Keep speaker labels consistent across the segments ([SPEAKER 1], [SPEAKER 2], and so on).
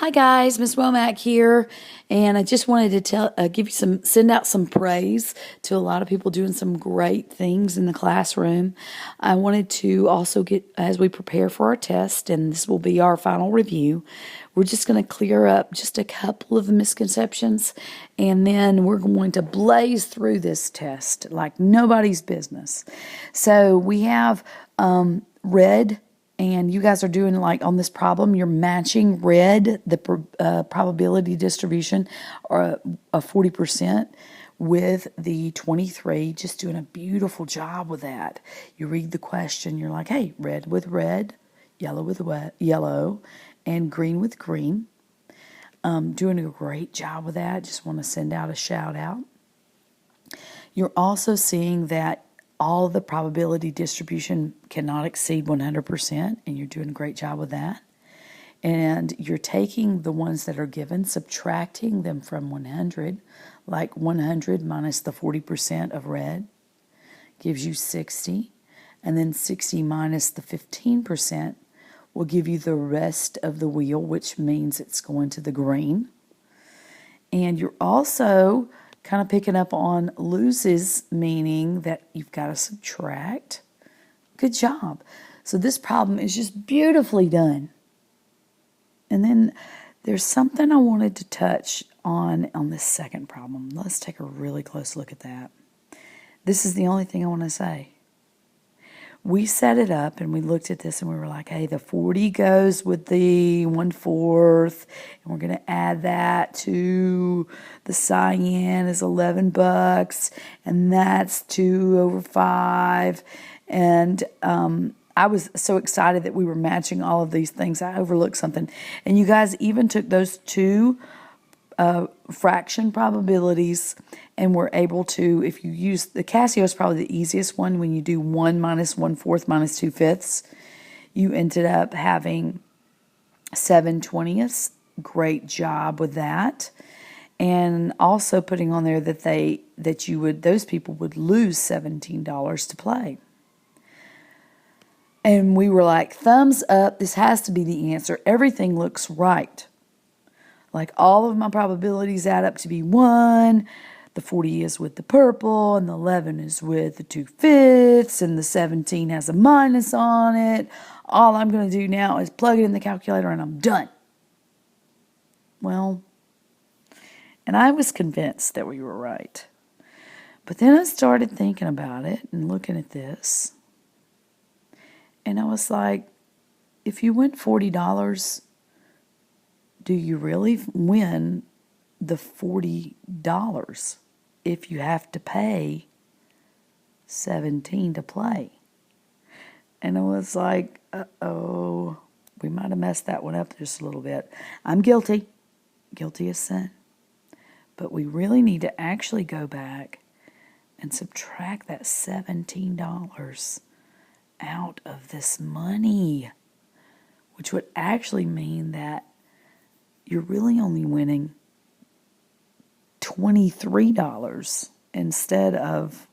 [SPEAKER 1] Hi guys, Miss Womack here, and I just wanted to send out some praise to a lot of people doing some great things in the classroom. I wanted to also as we prepare for our test, and this will be our final review, we're just going to clear up just a couple of misconceptions, and then we're going to blaze through this test like nobody's business. So we have red. And you guys are doing, like, on this problem, you're matching red, the probability distribution, or a 40%, with the 23, just doing a beautiful job with that. You read the question, you're like, hey, red with red, yellow with yellow, and green with green. Doing a great job with that. Just want to send out a shout out. You're also seeing that all of the probability distribution cannot exceed 100%, and you're doing a great job with that. And you're taking the ones that are given, subtracting them from 100, like 100 minus the 40% of red gives you 60, and then 60 minus the 15% will give you the rest of the wheel, which means it's going to the green. And you're also kind of picking up on loses, meaning that you've got to subtract. Good job. So this problem is just beautifully done. And then there's something I wanted to touch on this second problem. Let's take a really close look at that. This is the only thing I want to say. We set it up and we looked at this and we were like, hey, the 40 goes with the 1/4, and we're going to add that to the cyan is $11, and that's 2/5. And I was so excited that we were matching all of these things. I overlooked something. And you guys even took those two fraction probabilities and we're able to, if you use the Casio, is probably the easiest one. When you do 1 minus 1/4 minus 2/5, you ended up having 7/20. Great job with that. And also putting on there that those people would lose $17 to play. And we were like, thumbs up, this has to be the answer. Everything looks right. Like, all of my probabilities add up to be 1. The 40 is with the purple, and the 11 is with the 2/5, and the 17 has a minus on it. All I'm going to do now is plug it in the calculator, and I'm done. Well, and I was convinced that we were right. But then I started thinking about it and looking at this, and I was like, if you win $40, do you really win the $40 if you have to pay $17 to play? And I was like, uh-oh, we might have messed that one up just a little bit. I'm guilty as sin. But we really need to actually go back and subtract that $17 out of this money, which would actually mean that you're really only winning $23 instead of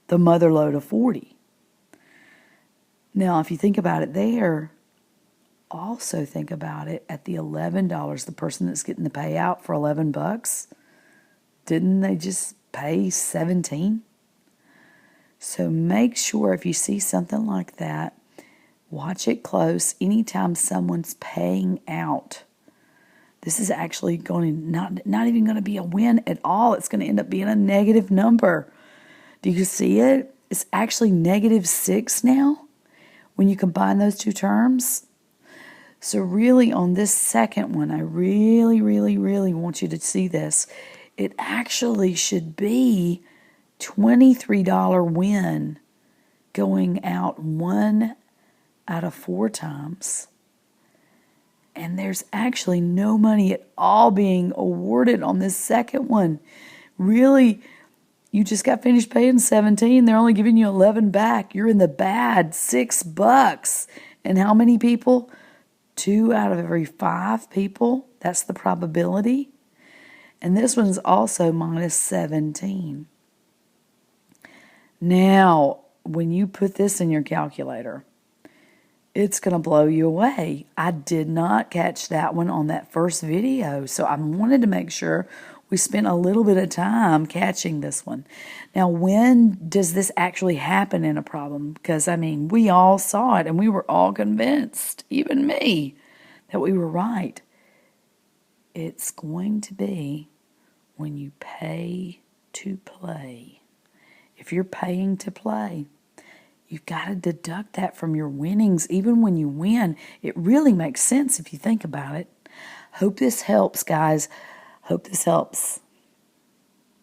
[SPEAKER 1] the mother load of 40. Now, if you think about it there, also think about it at the $11, the person that's getting the payout for $11, didn't they just pay 17? So make sure if you see something like that, watch it close. Anytime someone's paying out, this is actually going to not even going to be a win at all. It's going to end up being a negative number. Do you see it? It's actually -6 now when you combine those two terms. So really on this second one, I really, really, really want you to see this. It actually should be $23 win going out 1 out of 4 times. And there's actually no money at all being awarded on this second one. Really, you just got finished paying 17. They're only giving you 11 back. You're in the bad, $6. And how many people? 2 out of every 5 people. That's the probability. And this one's also minus 17. Now, when you put this in your calculator, It's going to blow you away. I did not catch that one on that first video, so I wanted to make sure we spent a little bit of time catching this one. Now, when does this actually happen in a problem? Because, I mean, we all saw it and we were all convinced, even me, that we were right. It's going to be when you pay to play. If you're paying to play, you've got to deduct that from your winnings. Even when you win, it really makes sense if you think about it. Hope this helps, guys. Hope this helps.